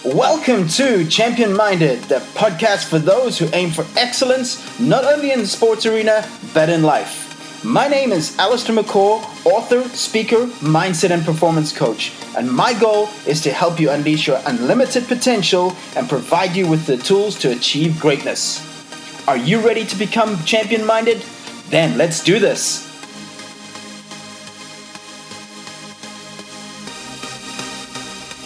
Welcome to Champion Minded, the podcast for those who aim for excellence, not only in the sports arena, but in life. My name is Allistair, author, speaker, mindset and performance coach, and my goal is to help you unleash your unlimited potential and provide you with the tools to achieve greatness. Are you ready to become champion minded? Then let's do this.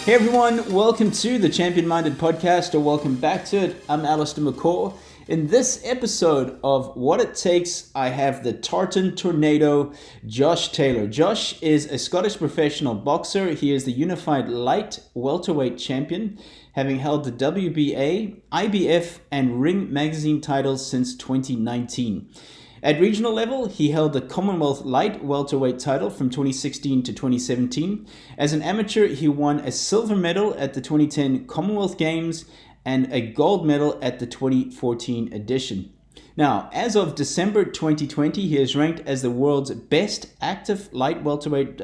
Hey everyone, welcome to the Champion Minded podcast, or welcome back to it. I'm Allistair McCaw. In this episode of What It Takes, I have the Tartan Tornado, Josh Taylor. Josh is a Scottish professional boxer. He is the unified light welterweight champion, having held the WBA, IBF, and Ring magazine titles since 2019. At regional level, he held the Commonwealth Light Welterweight title from 2016 to 2017. As an amateur, he won a silver medal at the 2010 Commonwealth Games and a gold medal at the 2014 edition. Now, as of December 2020, he is ranked as the world's best active light welterweight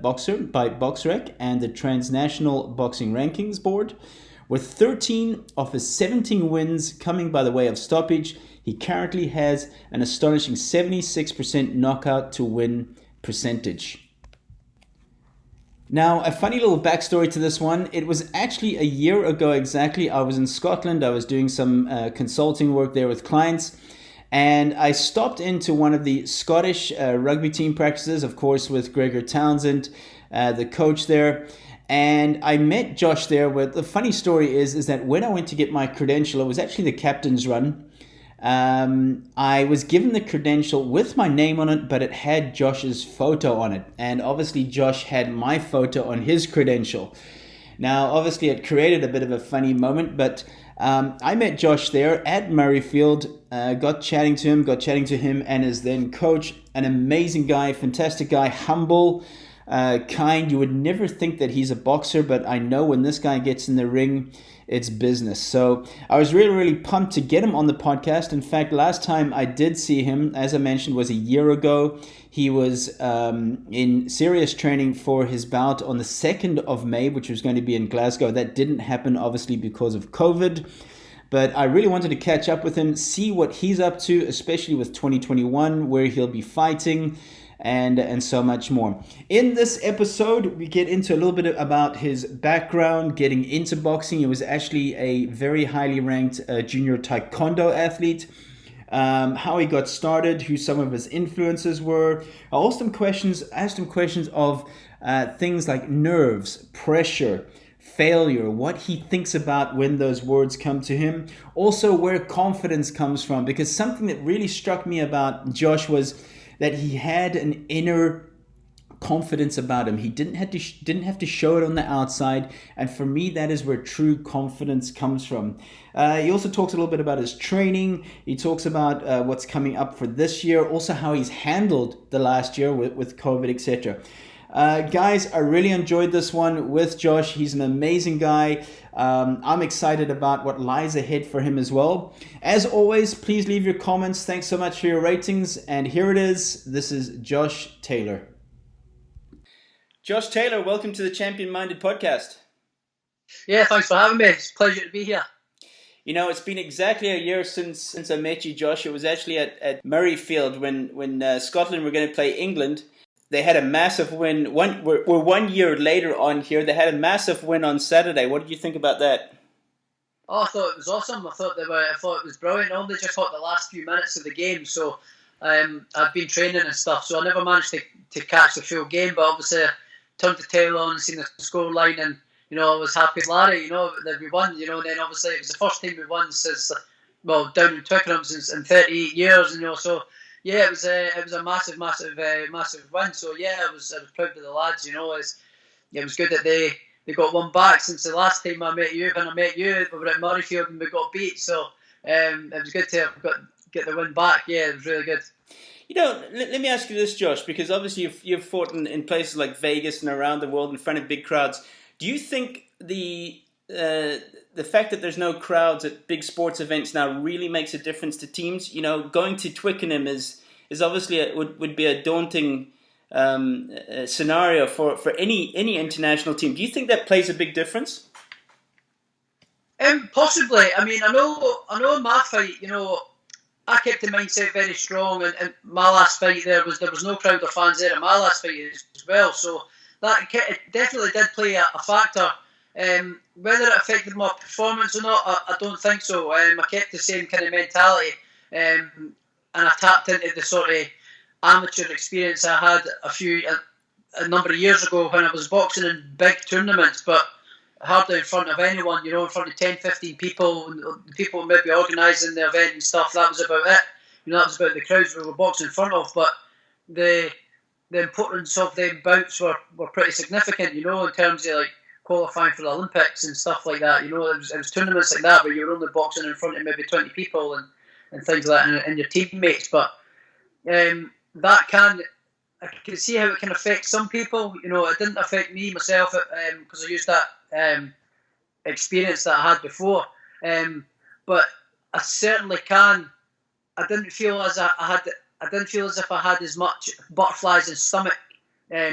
boxer by BoxRec and the Transnational Boxing Rankings Board. With 13 of his 17 wins coming by the way of stoppage, he currently has an astonishing 76% knockout to win percentage. Now, a funny little backstory to this one. It was actually a year ago exactly. I was in Scotland. I was doing some consulting work there with clients. And I stopped into one of the Scottish rugby team practices, of course, with Gregor Townsend, the coach there. And I met Josh there. But the funny story is that when I went to get my credential, it was actually the captain's run. I was given the credential with my name on it, but it had Josh's photo on it. And obviously Josh had my photo on his credential. Now, obviously it created a bit of a funny moment, but I met Josh there at Murrayfield, got chatting to him and his then coach, an amazing guy, fantastic guy, humble, kind. You would never think that he's a boxer, but I know when this guy gets in the ring, it's business. So I was really pumped to get him on the podcast. In fact, last time I did see him, as I mentioned, was a year ago. He was in serious training for his bout on the 2nd of May, which was going to be in Glasgow. That didn't happen, obviously, because of COVID. But I really wanted to catch up with him, see what he's up to, especially with 2021, where he'll be fighting, and so much more. In this episode, we get into a little bit about his background, getting into boxing. He was actually a very highly ranked junior taekwondo athlete, how he got started, who some of his influences were. I asked him questions of things like nerves, pressure, failure, what he thinks about when those words come to him. Also, where confidence comes from, because something that really struck me about Josh was that he had an inner confidence about him. He didn't have to show it on the outside, and for me, that is where true confidence comes from. He also talks a little bit about his training. He talks about what's coming up for this year, also how he's handled the last year with COVID, etc. Guys, I really enjoyed this one with Josh. He's an amazing guy. I'm excited about what lies ahead for him as well. As always, please leave your comments. Thanks so much for your ratings. And here it is. This is Josh Taylor. Josh Taylor, welcome to the Champion Minded podcast. Yeah, thanks for having me. It's a pleasure to be here. You know, it's been exactly a year since I met you, Josh. It was actually at Murrayfield when Scotland were going to play England. They had a massive win. We're 1 year later on here. They had a massive win on Saturday. What did you think about that? Oh, I thought it was awesome. I thought it was brilliant. I only just caught the last few minutes of the game, so I've been training and stuff, so I never managed to catch the full game. But obviously, I turned the tail on and seen the score line, and I was happy with Larry. That we won. And then obviously it was the first time we won since down in Twickenham since in 38 years. So. Yeah, it was a massive win. So yeah, I was proud of the lads. It was good that they got one back since the last time I met you. When I met you, we were at Murrayfield and we got beat. So it was good to get the win back. Yeah, it was really good. Let me ask you this, Josh, because obviously you've fought in places like Vegas and around the world in front of big crowds. Do you think the fact that there's no crowds at big sports events now really makes a difference to teams? Going to Twickenham is obviously would be a daunting scenario for any international team. Do you think that plays a big difference? Possibly. I mean, I know in my fight, I kept the mindset very strong, and my last fight there was no crowd or fans there in my last fight as well. So that it definitely did play a factor. Whether it affected my performance or not, I don't think so. I kept the same kind of mentality, and I tapped into the sort of amateur experience I had a number of years ago when I was boxing in big tournaments, but hardly in front of anyone, in front of 10, 15 people, and people maybe organising the event and stuff. That was about it. That was about the crowds we were boxing in front of. But the importance of them bouts were pretty significant, in terms of like qualifying for the Olympics and stuff like that. It was tournaments like that where you were only boxing in front of maybe 20 people and things like that, and your teammates. But that I can see how it can affect some people. It didn't affect me myself because I used that experience that I had before. But I certainly can. I didn't feel as if I had as much butterflies in stomach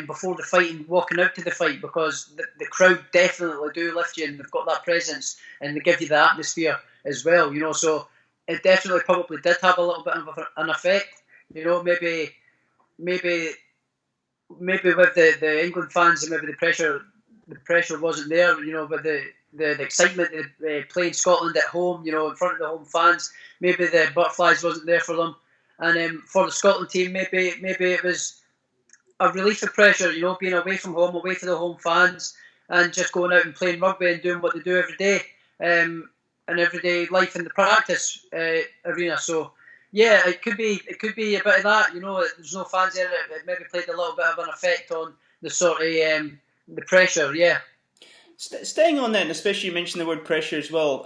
before the fight and walking out to the fight, because the crowd definitely do lift you, and they've got that presence and they give you the atmosphere as well. So it definitely probably did have a little bit of an effect. Maybe with the England fans, and maybe the pressure wasn't there. With the excitement of playing Scotland at home, in front of the home fans, maybe the butterflies wasn't there for them. And for the Scotland team, maybe it was a relief of pressure, being away from home, away from the home fans, and just going out and playing rugby and doing what they do every day, and everyday life in the practice arena. So yeah, it could be a bit of that. There's no fans there. It maybe played a little bit of an effect on the sort of the pressure. Yeah. Staying on that, and especially you mentioned the word pressure as well.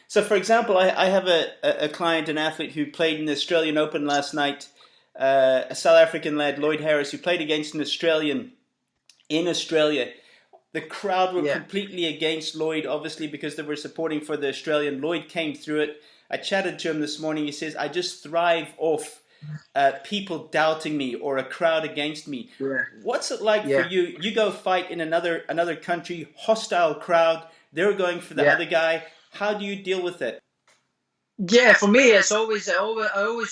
So, for example, I have a client, an athlete who played in the Australian Open last night, a South African lad, Lloyd Harris, who played against an Australian in Australia. The crowd were completely against Lloyd, obviously, because they were supporting for the Australian. Lloyd came through it. I chatted to him this morning. He says, I just thrive off people doubting me or a crowd against me. Yeah. What's it like for you? You go fight in another country, hostile crowd. They're going for the other guy. How do you deal with it? Yeah, for me, I always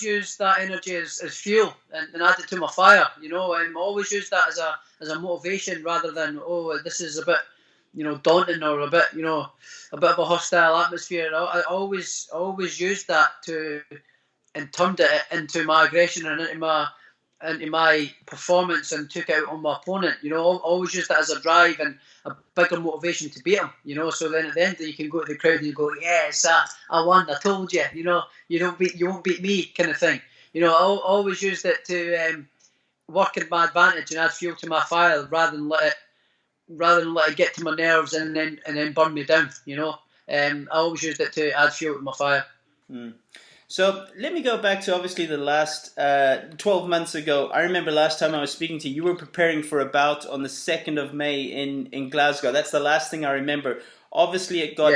use that energy as fuel and add it to my fire. I always use that as a motivation rather than, this is a bit daunting, or a bit a bit of a hostile atmosphere. I always used that and turned it into my aggression and into my performance, and took it out on my opponent. Always use that as a drive and a bigger motivation to beat him. So then at the end you can go to the crowd and you go, yes, I won. I told you. You won't beat me, kind of thing. I always used it to work in my advantage and add fuel to my fire, rather than let it get to my nerves and then burn me down. I always used it to add fuel to my fire. So let me go back to obviously the last 12 months ago. I remember last time I was speaking to you, you were preparing for a bout on the 2nd of May in Glasgow. That's the last thing I remember. Obviously, it got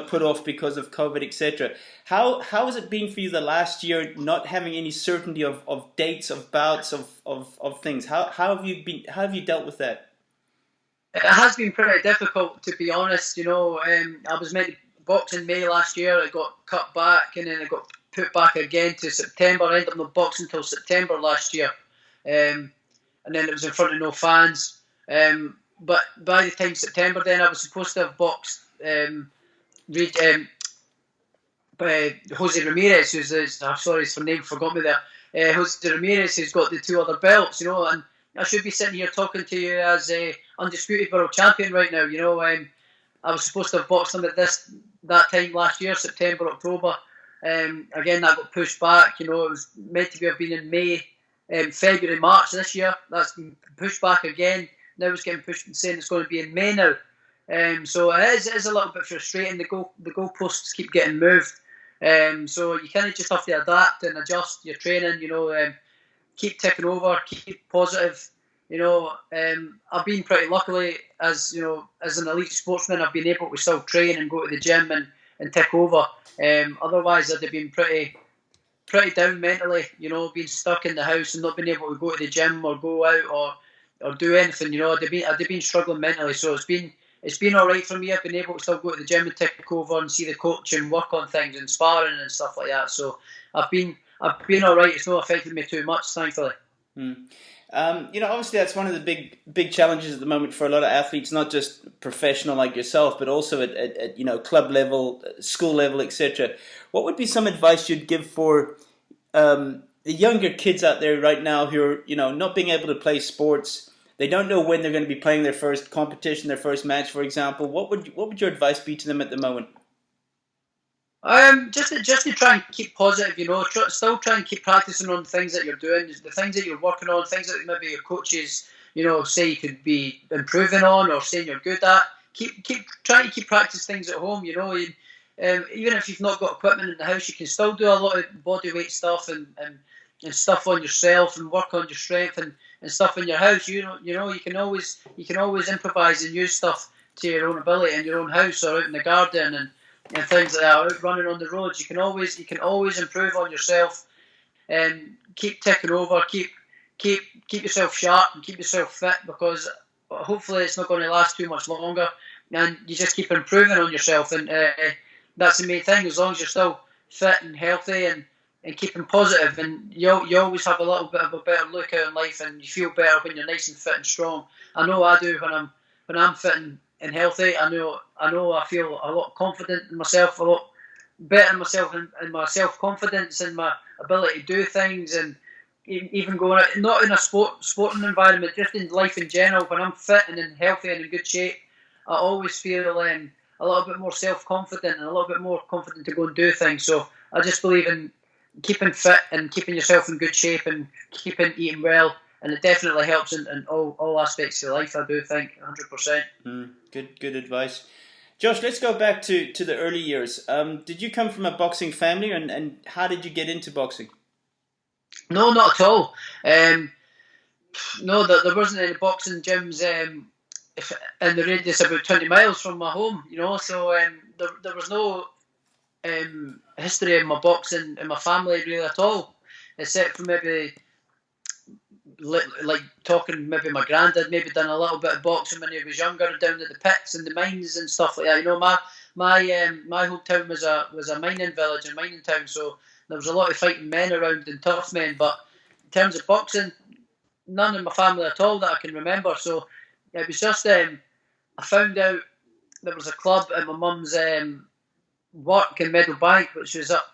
put off because of COVID, etc. How has it been for you the last year, not having any certainty of dates, of bouts, of things? How have you dealt with that? It has been pretty difficult, to be honest. I was meant to box in May last year. It got cut back, and then it got put back again to September. I ended up not boxing until September last year, and then it was in front of no fans. But by the time September, then I was supposed to have boxed Jose Ramirez, sorry, his name forgot me there. Jose Ramirez, who's got the 2 other belts, and I should be sitting here talking to you as a undisputed world champion right now. I was supposed to have boxed him at that time last year, September, October. Again, that got pushed back. It was meant to have been in May, February, March this year. That's been pushed back again. Now it's getting pushed, saying it's going to be in May now. So it is a little bit frustrating. The goalposts keep getting moved. So you kind of just have to adapt and adjust your training. Keep ticking over, keep positive. I've been pretty lucky as an elite sportsman. I've been able to still train and go to the gym and tick over. Otherwise, I'd have been pretty down mentally. Being stuck in the house and not being able to go to the gym or go out or do anything. I'd have been struggling mentally. So it's been it's been all right for me. I've been able to still go to the gym and take over and see the coach and work on things and sparring and stuff like that. So I've been all right. It's not affected me too much, thankfully. Obviously that's one of the big challenges at the moment for a lot of athletes, not just professional like yourself, but also at club level, school level, etc. What would be some advice you'd give for the younger kids out there right now who are not being able to play sports? They don't know when they're going to be playing their first competition, their first match, for example. What would your advice be to them at the moment? Just to try and keep positive, still try and keep practicing on things that you're doing, the things that you're working on, things that maybe your coaches, say you could be improving on or saying you're good at. Keep trying to keep practice things at home. Even if you've not got equipment in the house, you can still do a lot of body weight stuff and stuff on yourself and work on your strength and stuff in your house. You can always improvise and use stuff to your own ability in your own house or out in the garden and things like that, out running on the roads. You can always improve on yourself and keep ticking over, keep yourself sharp and keep yourself fit, because hopefully it's not going to last too much longer, and you just keep improving on yourself, and that's the main thing. As long as you're still fit and healthy and keeping positive, and you always have a little bit of a better look out in life, and you feel better when you're nice and fit and strong. I know I do when I'm fit and healthy. I know I feel a lot confident in myself, a lot better in myself and my self-confidence and my ability to do things, and even going out, not in a sporting environment, just in life in general. When I'm fit and in healthy and in good shape, I always feel a little bit more self-confident and a little bit more confident to go and do things. So I just believe in keeping fit and keeping yourself in good shape and keeping eating well, and it definitely helps in all aspects of life, I do think, 100%. Good advice. Josh, let's go back to the early years. Did you come from a boxing family, and how did you get into boxing? No, not at all. No, there wasn't any boxing gyms in the radius about 20 miles from my home, so there was no history of my boxing in my family really at all, except for maybe like talking, maybe my granddad maybe done a little bit of boxing when he was younger down at the pits and the mines and stuff like that. My hometown was a mining village, a mining town, so there was a lot of fighting men around and tough men, but in terms of boxing, none in my family at all that I can remember. So it was just I found out there was a club at my mum's work in Meadowbank, which was up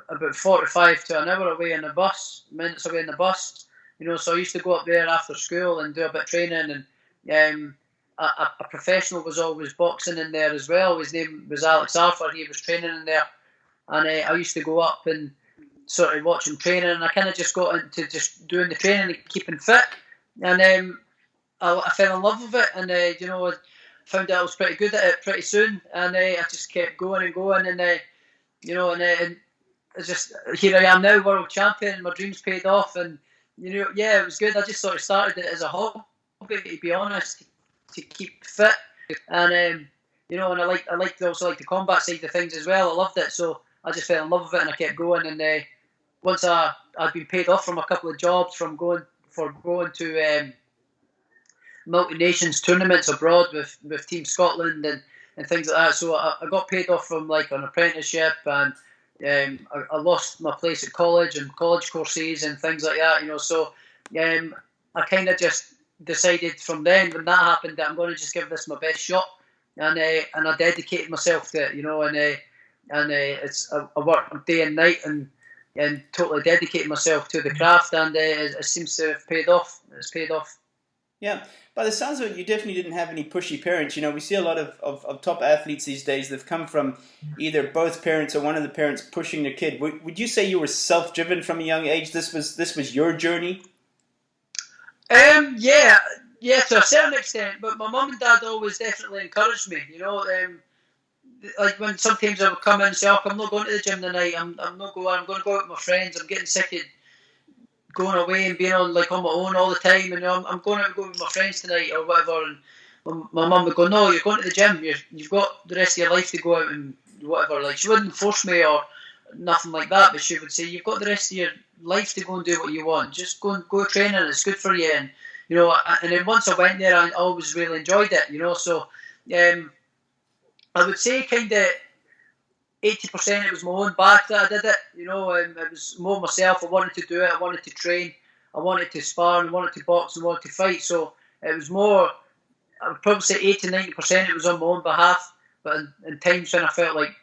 about 45 to an hour away in the bus, minutes away in the bus. So I used to go up there after school and do a bit of training, and a professional was always boxing in there as well. His name was Allistair. He was training in there, and I used to go up and sort of watch him training, and I kind of just got into just doing the training and keeping fit, and I fell in love with it, and I found out I was pretty good at it pretty soon, and I just kept going and going, and and it's just, here I am now, world champion. My dreams paid off, and it was good. I just sort of started it as a hobby, to be honest, to keep fit, and and I liked also the combat side of things as well. I loved it, so I just fell in love with it, and I kept going. And once I'd been paid off from a couple of jobs from going to multi-nations tournaments abroad with Team Scotland and things like that. So I got paid off from an apprenticeship, and I lost my place at college and college courses and things like that. So I kind of just decided from then, when that happened, that I'm going to just give this my best shot, and I dedicated myself to it, and it's I work day and night and totally dedicated myself to the craft, and it seems to have paid off. It's paid off. Yeah, by the sounds of it, you definitely didn't have any pushy parents. We see a lot of top athletes these days. They've come from either both parents or one of the parents pushing their kid. Would you say you were self-driven from a young age? This was your journey? Yeah, to a certain extent. But my mum and dad always definitely encouraged me. When sometimes I would come in and say, "Oh, I'm not going to the gym tonight. I'm not going. I'm going to go out with my friends. I'm getting sick of going away and being on my own all the time, and I'm going out and go with my friends tonight or whatever." And my mum would go, "No, you're going to the gym. You've got the rest of your life to go out and whatever." She wouldn't force me or nothing like that, but she would say, "You've got the rest of your life to go and do what you want. Just go training. It's good for you." And and then once I went there, I always really enjoyed it. So I would say kind of 80% it was my own back that I did it. It was more myself. I wanted to do it. I wanted to train. I wanted to spar. I wanted to box. And wanted to fight. So it was more. I would probably say 80-90% it was on my own behalf. But in times when I felt like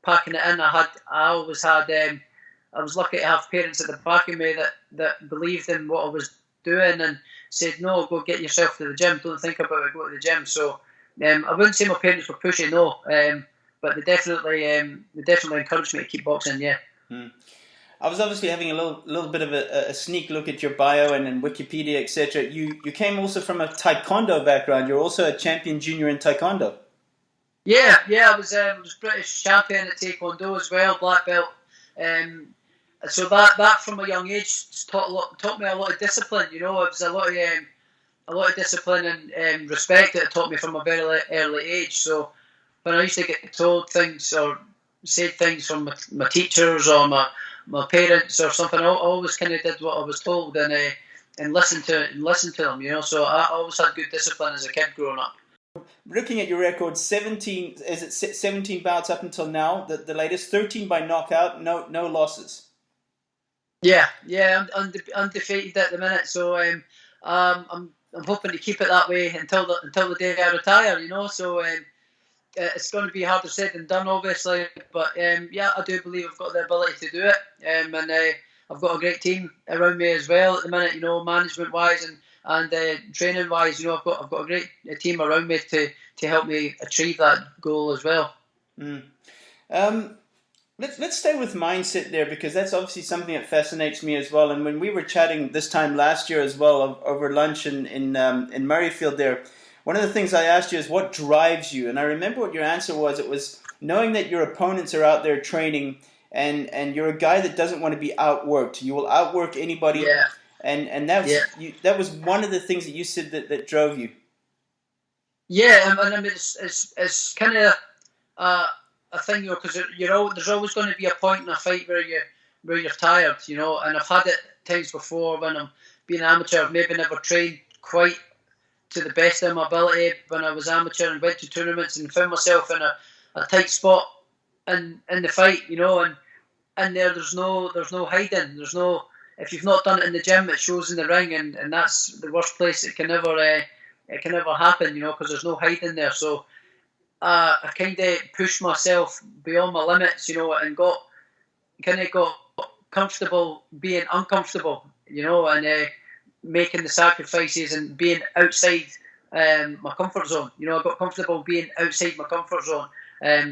packing it in, I always had. I was lucky to have parents at the back of me that believed in what I was doing and said, "No, go get yourself to the gym. Don't think about it. Go to the gym." So I wouldn't say my parents were pushing, no. But they definitely encouraged me to keep boxing. Yeah. I was obviously having a little bit of a sneak look at your bio and Wikipedia, etc. You came also from a taekwondo background. You're also a champion junior in taekwondo. Yeah. I was British champion at taekwondo as well, black belt. So that from a young age taught me a lot of discipline. It was a lot of discipline and respect that it taught me from a very early age. So when I used to get told things or said things from my teachers or my parents or something, I always kind of did what I was told and listened to them. So I always had good discipline as a kid growing up. Looking at your record, 17 bouts up until now. The latest 13 by knockout, no losses. Yeah, I'm undefeated at the minute. So I'm hoping to keep it that way until the day I retire. So. It's going to be harder said than done, obviously, but I do believe I've got the ability to do it, and I've got a great team around me as well at the minute. Management wise and training wise, I've got a great team around me to help me achieve that goal as well. Let's stay with mindset there, because that's obviously something that fascinates me as well. And when we were chatting this time last year as well over lunch in Murrayfield there, one of the things I asked you is what drives you, and I remember what your answer was. It was knowing that your opponents are out there training, and you're a guy that doesn't want to be outworked. You will outwork anybody, and that was one of the things that you said that drove you. Yeah, and I mean it's kind of a thing, because there's always going to be a point in a fight where you're tired, and I've had it times before when I'm being amateur. I've maybe never trained quite to the best of my ability when I was amateur and went to tournaments and found myself in a tight spot in the fight, and there's no hiding. There's no, if you've not done it in the gym, it shows in the ring, and that's the worst place. It can never happen, because there's no hiding there. So I kind of pushed myself beyond my limits, and got comfortable being uncomfortable, and making the sacrifices and being outside my comfort zone. I got comfortable being outside my comfort zone.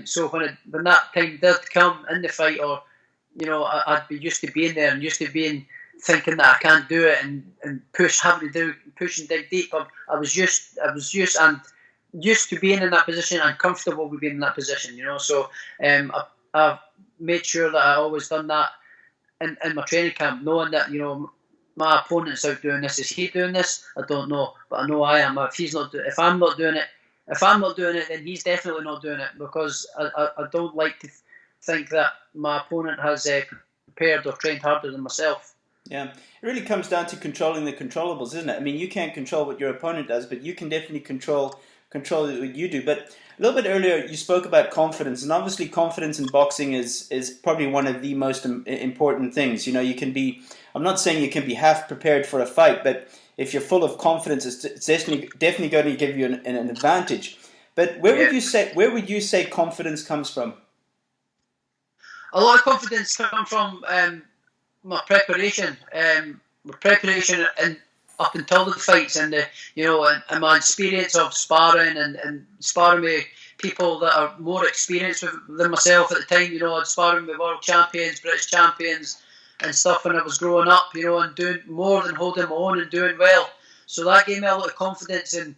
So when that time did come in the fight, or I'd be used to being there and used to thinking that I can't do it and having to push and dig deep. I was used to being in that position and comfortable with being in that position. So I've made sure that I always done that in my training camp, knowing that my opponent's out doing this. Is he doing this? I don't know, but I know I am. If I'm not doing it, then he's definitely not doing it, because I don't like to think that my opponent has prepared or trained harder than myself. Yeah, it really comes down to controlling the controllables, isn't it? I mean, you can't control what your opponent does, but you can definitely control what you do. But a little bit earlier, you spoke about confidence, and obviously confidence in boxing is probably one of the most important things. You can be, I'm not saying you can be half prepared for a fight, but if you're full of confidence, it's definitely going to give you an advantage. But where would you say confidence comes from? A lot of confidence comes from my preparation. And up until the fights, and and my experience of sparring and sparring with people that are more experienced than myself at the time. I'd sparring with world champions, British champions, and stuff when I was growing up. And doing more than holding my own and doing well. So that gave me a lot of confidence and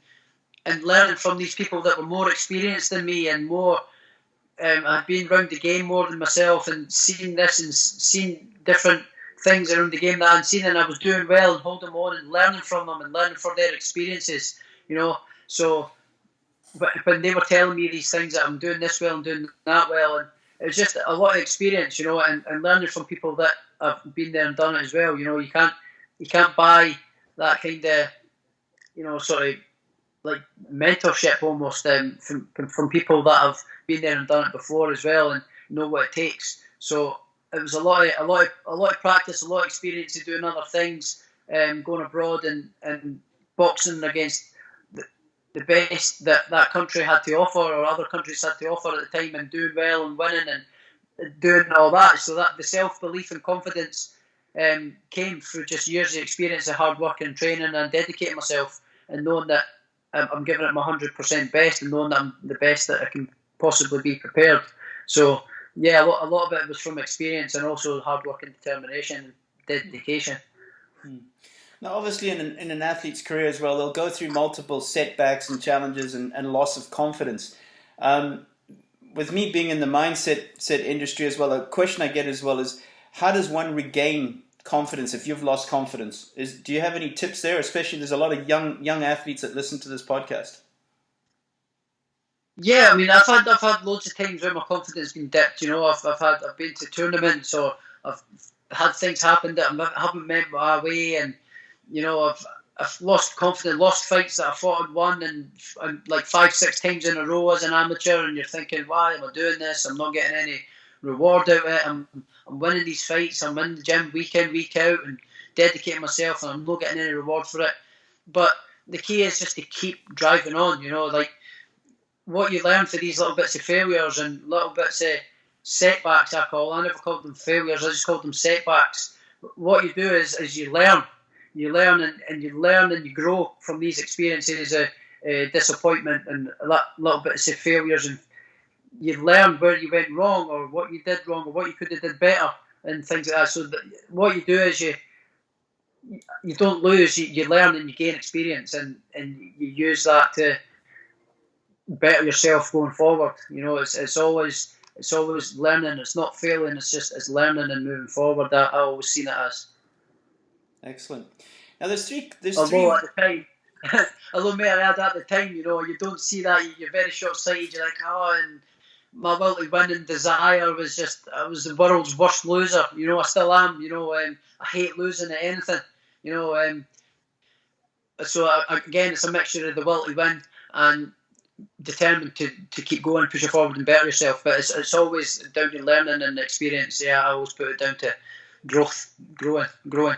learning from these people that were more experienced than me and more. I'd been around the game more than myself and seen this and seen different things around the game that I'd seen, and I was doing well and holding on and learning from them and learning from their experiences, So when they were telling me these things, that I'm doing this well and doing that well, and it was just a lot of experience, and learning from people that have been there and done it as well. You can't buy that kind of, sort of like mentorship almost from people that have been there and done it before as well and know what it takes. So it was a lot of practice, a lot of experience of doing other things, going abroad and boxing against the best that country had to offer or other countries had to offer at the time, and doing well and winning and doing all that. So that the self-belief and confidence came through just years of experience of hard work and training and dedicating myself and knowing that I'm giving it my 100% best and knowing that I'm the best that I can possibly be prepared. So yeah, a lot of it was from experience and also hard work and determination and dedication. Now, obviously, in an athlete's career as well, they'll go through multiple setbacks and challenges and loss of confidence. With me being in the mindset industry as well, a question I get as well is, how does one regain confidence if you've lost confidence? Do you have any tips there? Especially, there's a lot of young athletes that listen to this podcast. Yeah, I mean, I've had loads of times where my confidence been dipped. You know, I've been to tournaments or I've had things happen that I haven't meant my way, and you know, I've lost confidence, lost fights that I fought and won, and like 5-6 times in a row as an amateur, and you're thinking, why am I doing this? I'm not getting any reward out of it. I'm winning these fights. I'm in the gym week in, week out, and dedicating myself, and I'm not getting any reward for it. But the key is just to keep driving on. You know, like what you learn for these little bits of failures and little bits of setbacks. I never called them failures. I just called them setbacks. What you do is you learn. You learn and you learn and you grow from these experiences of disappointment and little bits of failures, and you learn where you went wrong or what you did wrong or what you could have did better and things like that. So what you do is you don't lose, you learn and you gain experience, and you use that to better yourself going forward. You know, it's always learning. It's not failing. It's learning and moving forward. That I always seen it as. Excellent. Now there's three. At the time, although may I add, at the time, you know, you don't see that. You're very short-sighted. You're like, oh, and my will to win and desire was just, I was the world's worst loser. You know, I still am. You know, I hate losing at anything. You know, so again, it's a mixture of the will to win and determined to keep going, push it forward and better yourself. But it's always down to learning and experience. Yeah, I always put it down to growing.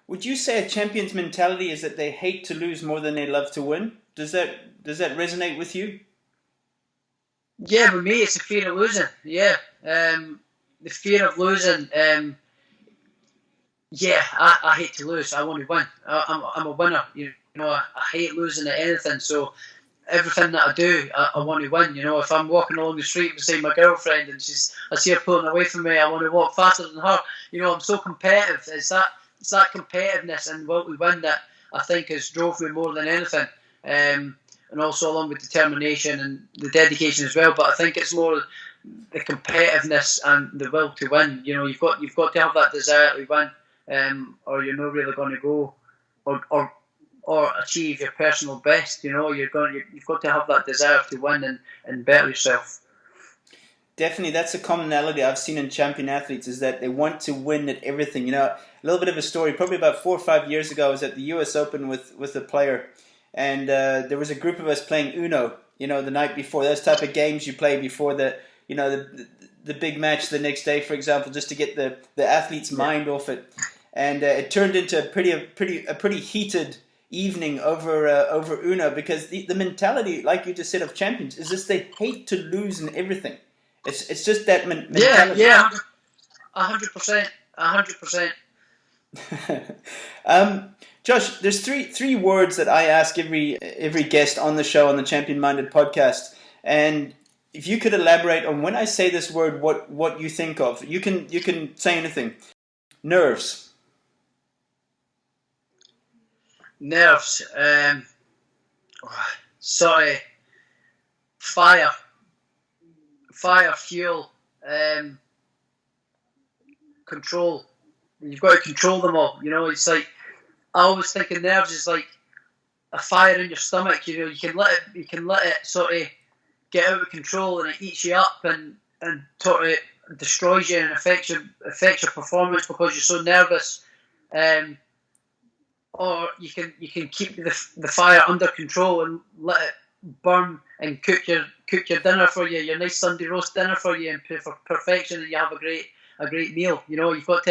Would you say a champion's mentality is that they hate to lose more than they love to win? Does that resonate with you? Yeah, with me, it's the fear of losing. Yeah, the fear of losing. Yeah, I hate to lose. I want to win. I'm a winner. You know, I hate losing at anything. So everything that I do, I want to win. You know, if I'm walking along the street beside my girlfriend and I see her pulling away from me, I want to walk faster than her. You know, I'm so competitive. It's that competitiveness and will to win that I think has drove me more than anything. And also along with determination and the dedication as well. But I think it's more the competitiveness and the will to win. You know, you've got to have that desire to win, or you're not really going to go or achieve your personal best. You know, you've got to have that desire to win and better yourself. Definitely, that's a commonality I've seen in champion athletes, is that they want to win at everything. You know, a little bit of a story, probably about 4 or 5 years ago, I was at the US Open with a player, and there was a group of us playing Uno, you know, the night before. Those type of games you play before the big match the next day, for example, just to get the athlete's mind off it. And it turned into a pretty heated evening over Uno, because the mentality, like you just said, of champions is just they hate to lose in everything. It's just that mentality. Yeah, 100%, 100%. Josh, there's three words that I ask every guest on the show, on the Champion Minded podcast, and if you could elaborate on when I say this word, what you think of. You can say anything. Nerves. Sorry. Fire, fuel, control. You've got to control them all. You know, it's like, I always think of nerves as like a fire in your stomach. You know, you can let it sort of get out of control, and it eats you up and sort of destroys you and affects your performance because you're so nervous. or you can keep the fire under control and let it burn and cook your dinner for you, your nice Sunday roast dinner for you, and for perfection, and you have a great meal. You've got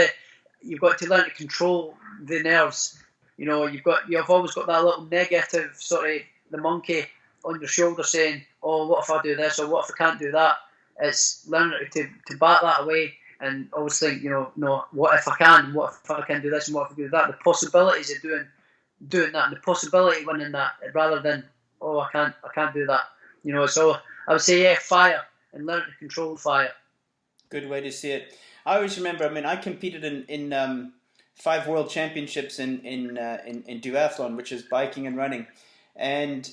to learn to control the nerves. You've always got that little negative sort of the monkey on your shoulder saying, "Oh, what if I do this? Or what if I can't do that?" It's learning to bat that away and always think, no, what if I can? What if I can do this? And what if I do that? The possibilities of doing that, and the possibility of winning that, rather than, oh, I can't do that. So I would say, fire, and learn to control fire. Good way to see it. I always remember. I mean, I competed in 5 world championships in duathlon, which is biking and running, and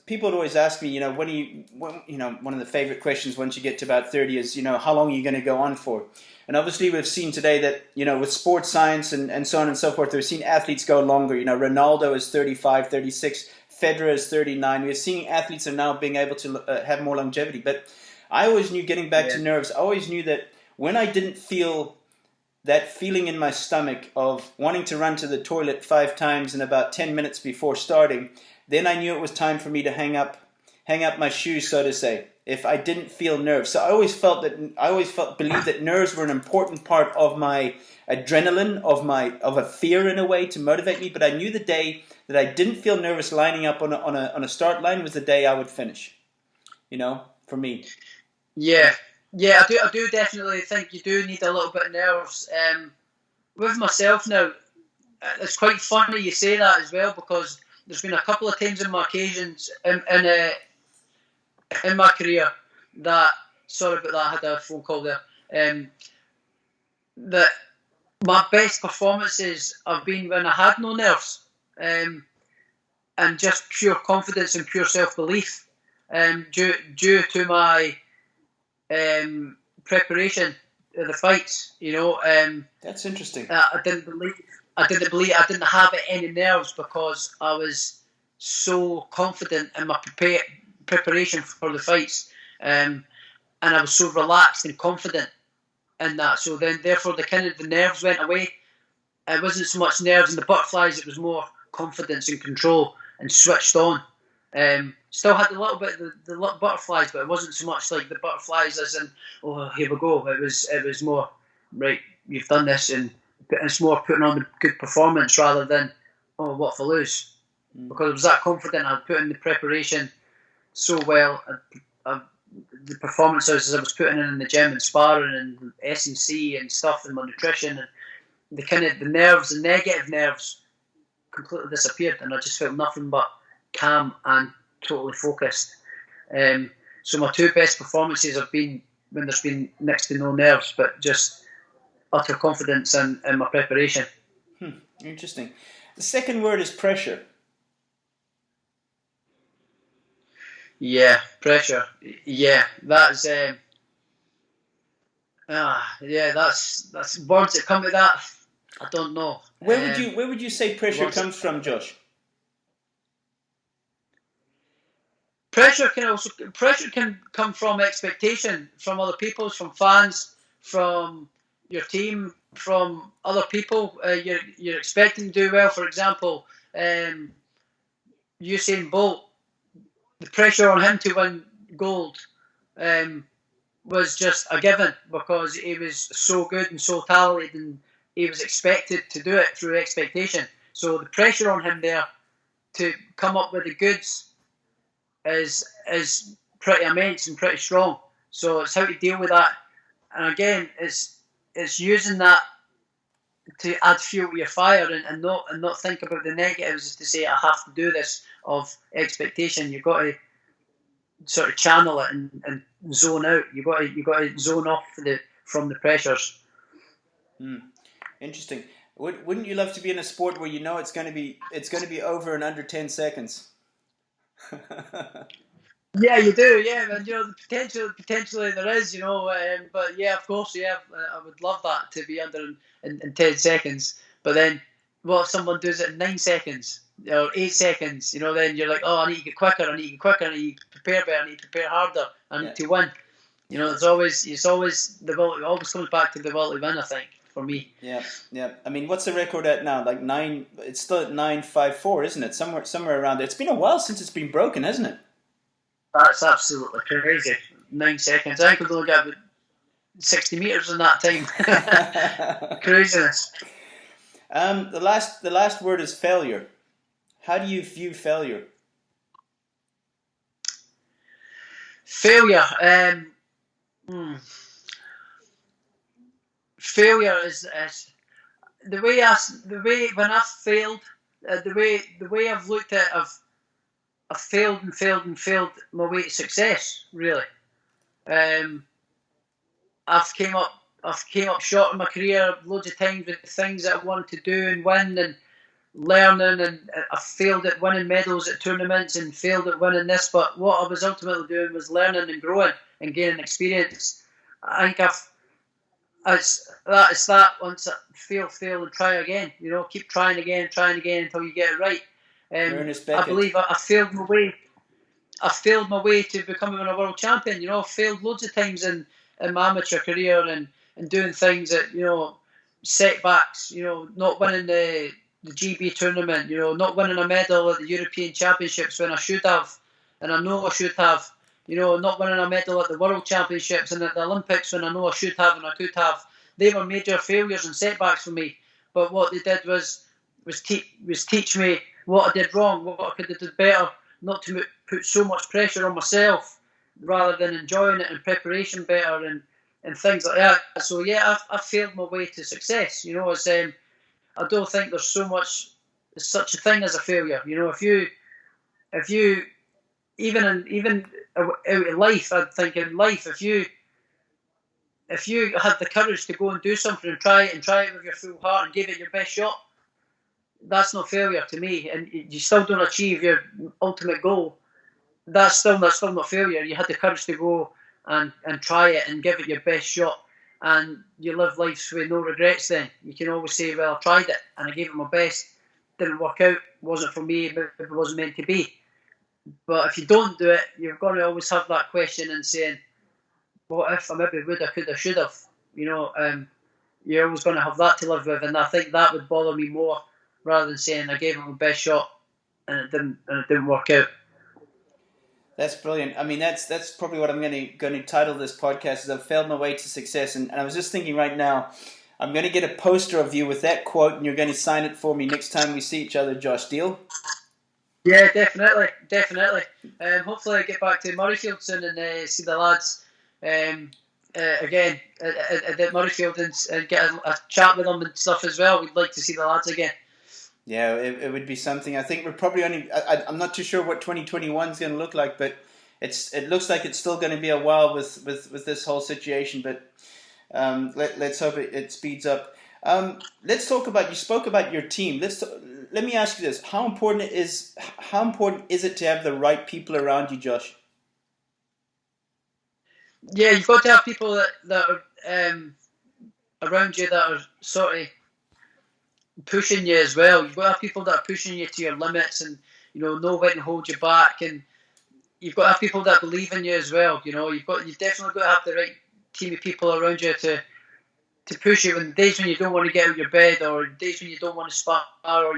people would always ask me, one of the favorite questions once you get to about 30 is, how long are you going to go on for? And obviously we've seen today that, with sports science and so on and so forth, we've seen athletes go longer. Ronaldo is 35, 36, Federer is 39. We're seeing athletes are now being able to have more longevity. But I always knew, getting back to nerves, I always knew that when I didn't feel that feeling in my stomach of wanting to run to the toilet 5 times in about 10 minutes before starting, then I knew it was time for me to hang up my shoes, so to say, if I didn't feel nerves. So I always believed that nerves were an important part of my adrenaline, of a fear in a way, to motivate me. But I knew the day that I didn't feel nervous lining up on a start line was the day I would finish. For me. Yeah, I do definitely think you do need a little bit of nerves. With myself now, it's quite funny you say that as well, because there's been a couple of times in my occasions in my career that, sorry about that, I had a phone call there, that my best performances have been when I had no nerves, and just pure confidence and pure self-belief, due to my preparation of the fights. That's interesting. I didn't have any nerves because I was so confident in my preparation for the fights, and I was so relaxed and confident in that. So then, therefore, the nerves went away. It wasn't so much nerves and the butterflies; it was more confidence and control and switched on. Still had a little bit of the butterflies, but it wasn't so much like the butterflies as in, oh, here we go. It was more, right, you've done this, and it's more putting on the good performance rather than, oh, what if I lose? Because I was that confident, I'd put in the preparation so well. The performances I was putting in the gym and sparring and S&C and stuff, and my nutrition, and the nerves, the negative nerves completely disappeared, and I just felt nothing but calm and totally focused. So my 2 best performances have been when there's been next to no nerves, but just utter confidence in my preparation. Interesting. The second word is pressure. Yeah, pressure. Yeah, that's that's words that come to that. I don't know. Where would you say pressure comes from, Josh? Pressure can come from expectation from other people, from fans, from your team, from other people. You're expecting to do well. For example, Usain Bolt, the pressure on him to win gold was just a given, because he was so good and so talented, and he was expected to do it through expectation. So the pressure on him there to come up with the goods is pretty immense and pretty strong. So it's how to deal with that. And again, it's using that to add fuel to your fire, and not think about the negatives, to say I have to do this of expectation. You've got to sort of channel it and zone out. You've got to zone off from the pressures. Interesting. Wouldn't you love to be in a sport where it's going to be over in under 10 seconds? Yeah, you do. Yeah, and the potentially there is. But yeah, of course, yeah, I would love that to be under in 10 seconds. But then, what if someone does it in 9 seconds or 8 seconds? Then you're like, oh, I need to get quicker. I need to prepare better. I need to prepare harder. I need to win. It's always the will. It always comes back to the will to win, I think, for me. Yeah, yeah. I mean, what's the record at now? Like 9. It's still at 9:54, isn't it? Somewhere around there. It's been a while since it's been broken, hasn't it? That's absolutely crazy. 9 seconds. I could only get about 60 meters in that time. Craziness. The last word is failure. How do you view failure? Failure. Failure is the way when I've failed. The way I've looked at it, I've failed and failed and failed my way to success. Really. I've came up short in my career loads of times with things that I wanted to do and win and learning, and I failed at winning medals at tournaments and failed at winning this. But what I was ultimately doing was learning and growing and gaining experience. I think it's that once I fail and try again. Keep trying again until you get it right. I believe I failed my way. I failed my way to becoming a world champion. I failed loads of times in my amateur career and doing things that, setbacks, not winning the GB tournament, not winning a medal at the European Championships when I should have, and I know I should have, not winning a medal at the World Championships and at the Olympics when I know I should have and I could have. They were major failures and setbacks for me. But what they did was teach me what I did wrong, what I could have done better, not to put so much pressure on myself rather than enjoying it and preparation better and things like that. So yeah, I've failed my way to success. I don't think there's such a thing as a failure. If you even out of life, I think in life, if you had the courage to go and do something and try it with your full heart and give it your best shot, that's not failure to me. And you still don't achieve your ultimate goal, that's still not failure. You had the courage to go and try it and give it your best shot, and you live life with no regrets. Then you can always say, well, I tried it and I gave it my best, didn't work out, wasn't for me, maybe it wasn't meant to be. But if you don't do it, you're going to always have that question and saying, what if I maybe would, I could, I should have. You're always going to have that to live with, and I think that would bother me more rather than saying I gave it my best shot and it didn't work out. That's brilliant. I mean, that's probably what I'm going to title this podcast, is I've failed my way to success. And I was just thinking right now, I'm going to get a poster of you with that quote, and you're going to sign it for me next time we see each other, Josh. Deal? Yeah, definitely. Hopefully I get back to Murrayfield soon and see the lads again at Murrayfield and get a chat with them and stuff as well. We'd like to see the lads again. Yeah, it would be something. I think we're probably I'm not too sure what 2021 is going to look like, but it looks like it's still going to be a while with this whole situation. But let's hope it speeds up. Let's talk about, you spoke about your team. Let me ask you this: how important is it to have the right people around you, Josh? Yeah, you've got to have people that are around you that are sort of pushing you as well. You've got to have people that are pushing you to your limits and know when to hold you back, and you've got to have people that believe in you as well. You've definitely got to have the right team of people around you to push you in days when you don't want to get out of your bed, or days when you don't want to spar, or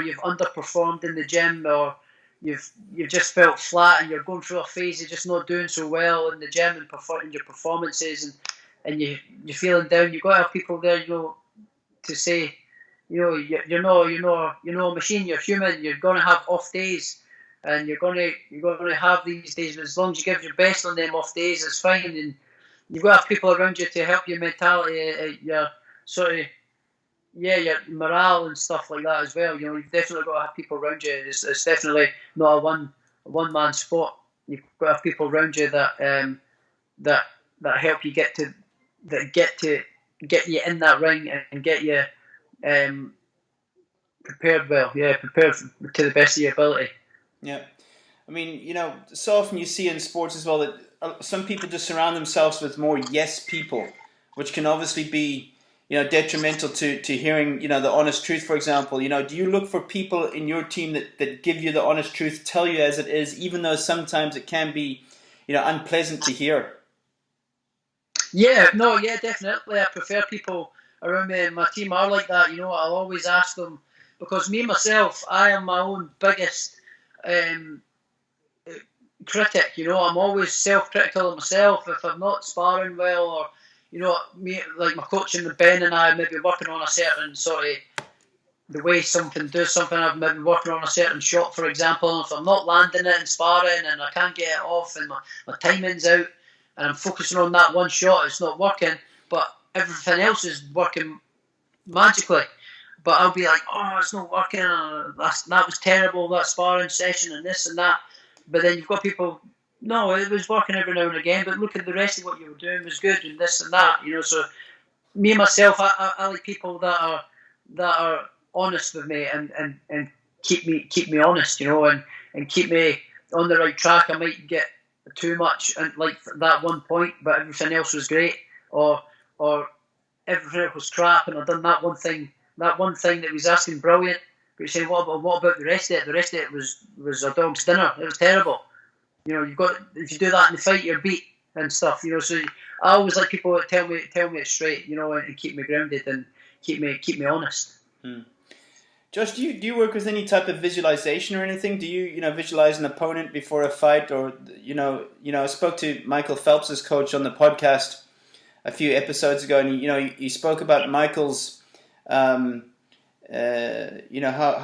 you've underperformed in the gym, or you've just felt flat and you're going through a phase of just not doing so well in the gym and in your performances, and you're feeling down. You've got to have people there, to say, you're not a machine. You're human. You're going to have off days, and you're going to have these days. But as long as you give your best on them off days, it's fine. And you've got to have people around you to help your mentality, your morale and stuff like that as well. You've definitely got to have people around you. It's definitely not a one man sport. You've got to have people around you that help you get you in that ring and get you prepared well. Yeah, prepared to the best of your ability. Yeah. I mean, so often you see in sports as well that some people just surround themselves with more yes people, which can obviously be, detrimental to hearing, the honest truth, for example. Do you look for people in your team that give you the honest truth, tell you as it is, even though sometimes it can be, unpleasant to hear? Yeah, no, yeah, definitely. I prefer people around me and my team are like that. I'll always ask them, because me myself, I am my own biggest critic. I'm always self-critical of myself if I'm not sparring well, or me, like my coach and Ben and I maybe working on a certain sort of the way something does something. I've maybe working on a certain shot, for example, and if I'm not landing it in sparring and I can't get it off and my timing's out and I'm focusing on that one shot, it's not working, but everything else is working magically. But I'll be like, oh, it's not working, that was terrible, that sparring session and this and that. But then you've got people, no, it was working every now and again, but look at the rest of what you were doing was good and this and that. So me myself, I like people that are honest with me and keep me honest, and keep me on the right track. I might get too much and like that one point, but everything else was great, or everything else was crap, and I done that one thing that was asking brilliant. But you're saying, what about the rest of it? The rest of it was a dog's dinner. It was terrible. You've got, if you do that in the fight, you're beat and stuff. So I always like people that tell me it straight, and keep me grounded and keep me honest. Josh, do you work with any type of visualization or anything? Do you visualize an opponent before a fight, or I spoke to Michael Phelps's coach on the podcast a few episodes ago, and he spoke about Michael's how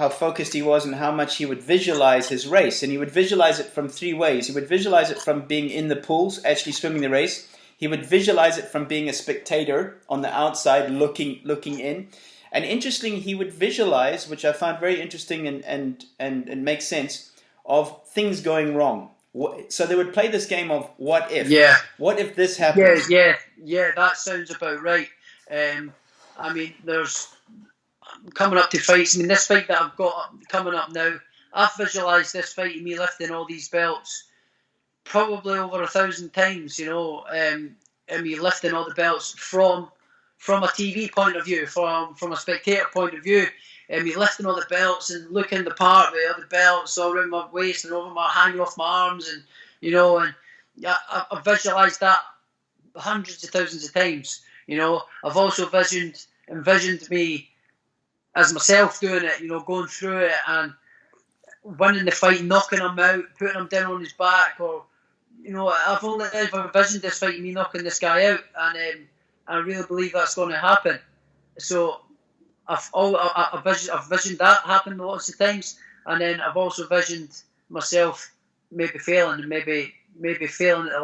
focused he was and how much he would visualize his race, and he would visualize it from three ways. He would visualize it from being in the pools, actually swimming the race. He would visualize it from being a spectator on the outside, looking in. And interesting, he would visualize, which I found very interesting and makes sense, of things going wrong. So they would play this game of what if. Yeah. What if this happens? Yeah. That sounds about right. I mean, there's coming up to fights. I mean, this fight that I've got coming up now, I've visualised this fight, me lifting all these belts probably over 1,000 times. And me lifting all the belts from a TV point of view, from a spectator point of view, and me lifting all the belts and looking the part with all the belts all around my waist and over my hanging off my arms, and I've visualised that hundreds of thousands of times. I've also envisioned me as myself doing it, going through it and winning the fight, knocking him out, putting him down on his back, or I've only ever envisioned this fight, me knocking this guy out, and I really believe that's going to happen. So I've visioned that happen lots of times, and then I've also visioned myself maybe failing, and maybe failing at the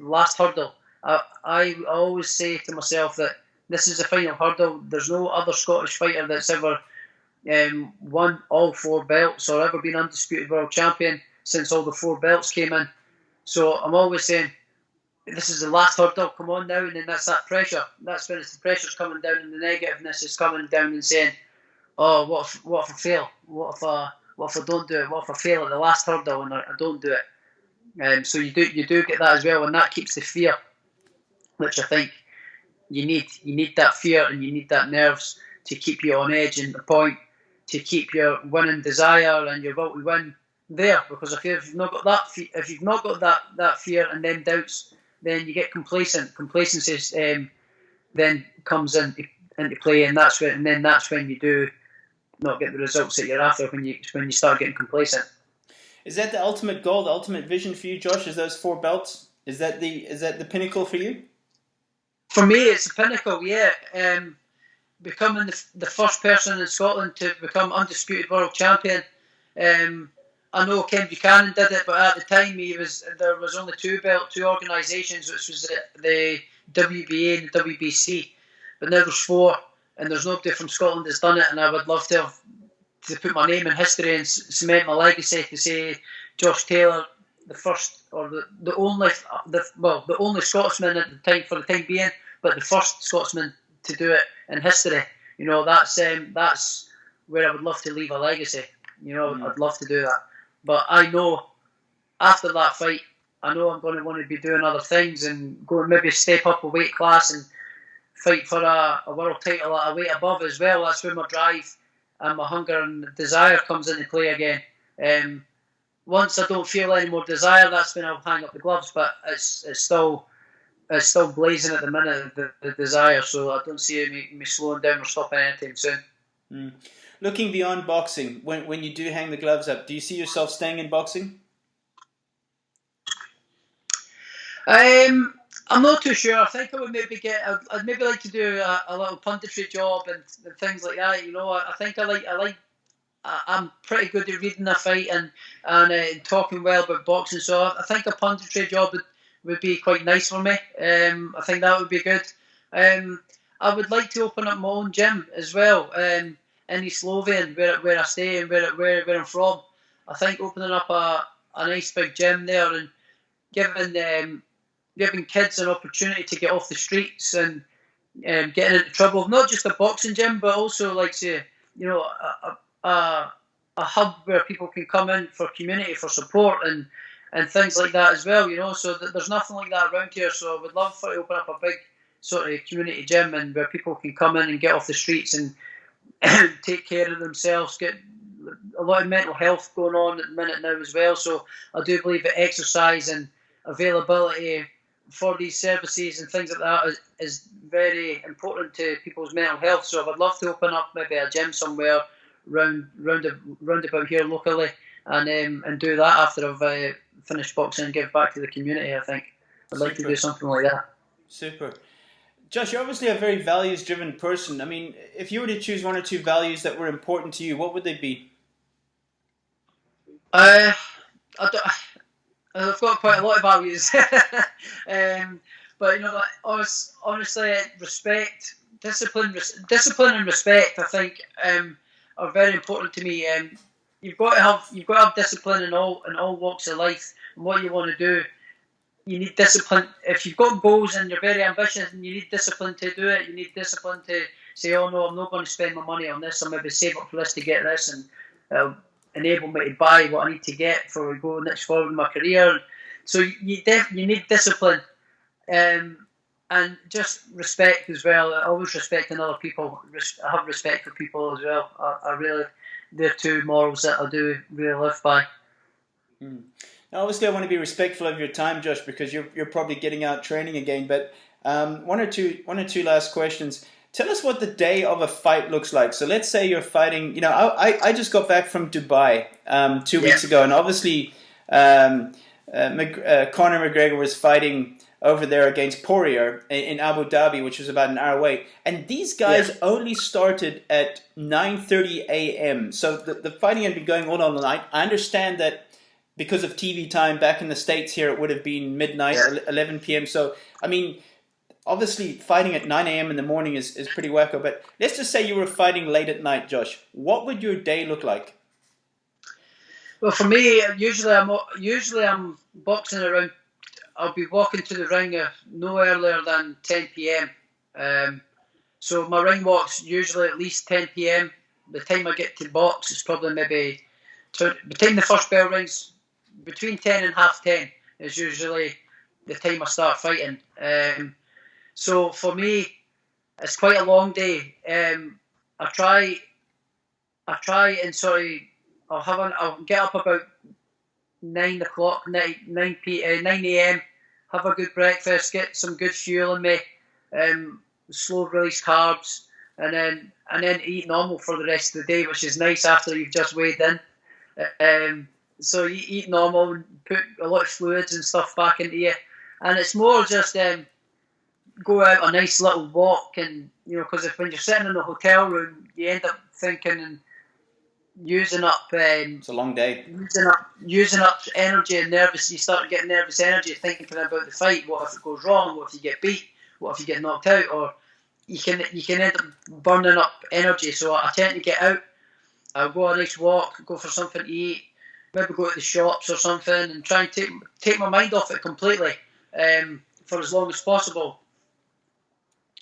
last hurdle. I always say to myself that this is the final hurdle. There's no other Scottish fighter that's ever won all 4 belts or ever been undisputed world champion since all the 4 belts came in. So I'm always saying, this is the last hurdle, come on now, and then that's that pressure. That's when the pressure's coming down and the negativeness is coming down and saying, oh, what if I fail? What if I don't do it? What if I fail at the last hurdle and I don't do it? So you do get that as well, and that keeps the fear, which I think you need. You need that fear and you need that nerves to keep you on edge and the point, to keep your winning desire and your will to win there. Because if you've not got that fear and them doubts, then you get complacent. Complacency then comes into play, and that's when you do not get the results that you're after, when you start getting complacent. Is that the ultimate goal, the ultimate vision for you, Josh? Is those 4 belts? Is that the pinnacle for you? For me, it's the pinnacle. Yeah, becoming the first person in Scotland to become undisputed world champion. I know Ken Buchanan did it, but at the time there was only 2 organisations, which was the WBA and the WBC. But now there's 4, and there's nobody from Scotland that's done it. And I would love to put my name in history and cement my legacy to say Josh Taylor, the first or the only Scotsman at the time, for the time being, but the first Scotsman to do it in history. That's where I would love to leave a legacy. I'd love to do that. But I know after that fight, I know I'm going to want to be doing other things and go and maybe step up a weight class and fight for a world title at a weight above as well. That's where my drive and my hunger and desire comes into play again. Once I don't feel any more desire, that's when I'll hang up the gloves. But it's still it's still blazing at the minute, the desire. So I don't see me slowing down or stopping anytime soon. Mm. Looking beyond boxing, when you do hang the gloves up, do you see yourself staying in boxing? I'm not too sure. I think I would maybe I'd maybe like to do a little punditry job and things like that. You know, I think I'm pretty good at reading a fight and talking well about boxing. So I think a punditry job would be quite nice for me. I think that would be good. I would like to open up my own gym as well in East Lothian, where I stay and where I'm from. I think opening up a nice big gym there and giving kids an opportunity to get off the streets and getting into trouble. Not just a boxing gym, but also like say, you know, a hub where people can come in for community, for support and things like that as well. You know, so there's nothing like that around here. So I would love to open up a big sort of community gym and where people can come in and get off the streets and take care of themselves. Get a lot of mental health going on at the minute now as well. So I do believe that exercise and availability for these services and things like that is very important to people's mental health. So I would love to open up maybe a gym somewhere round about here locally and do that after I've finished boxing and give back to the community. I think I'd like to do something like that. Super. Josh, you're obviously a very values-driven person. I mean, if you were to choose one or two values that were important to you, what would they be? I've got quite a lot of values, but you know, honestly, respect, discipline, and respect. I think are very important to me. You've got to have discipline in all walks of life and what you want to do. You need discipline. If you've got goals and you're very ambitious, and you need discipline to do it. You need discipline to say, "Oh no, I'm not going to spend my money on this. I'll maybe save up for this to get this," and enable me to buy what I need to get before we go next forward in my career. So you need discipline, and just respect as well. I always respecting other people. I have respect for people as well. I really, they're two morals that I do really live by. Now, obviously, I want to be respectful of your time, Josh, because you're probably getting out training again. But one or two last questions. Tell us what the day of a fight looks like. So let's say you're fighting. You know, I just got back from Dubai 2 weeks ago, and obviously Conor McGregor was fighting over there against Poirier in Abu Dhabi, which was about an hour away. And these guys only started at 9:30 a.m. So the fighting had been going on all night. I understand that because of TV time back in the States here, it would have been midnight, 11 p.m. So, I mean, obviously fighting at 9 a.m. in the morning is pretty wacko. But let's just say you were fighting late at night, Josh. What would your day look like? Well, for me, usually I'm boxing around. I'll be walking to the ring no earlier than 10 p.m. So my ring walk's usually at least 10 p.m. The time I get to box is probably maybe between the first bell rings, between 10 and half 10 is usually the time I start fighting. So for me, it's quite a long day. I try and sort of I'll get up about 9 o'clock, 9 a.m. Have a good breakfast, get some good fuel in me, slow release carbs, and then eat normal for the rest of the day, which is nice after you've just weighed in. So you eat normal and put a lot of fluids and stuff back into you, and it's more just go out a nice little walk, and you know, because when you're sitting in a hotel room, you end up thinking and using up. It's a long day. Using up energy and nervous. You start getting nervous energy thinking about the fight. What if it goes wrong? What if you get beat? What if you get knocked out? Or you can end up burning up energy. So I tend to get out. I'll go a nice walk, go for something to eat, maybe go to the shops or something, and try and take my mind off it completely for as long as possible.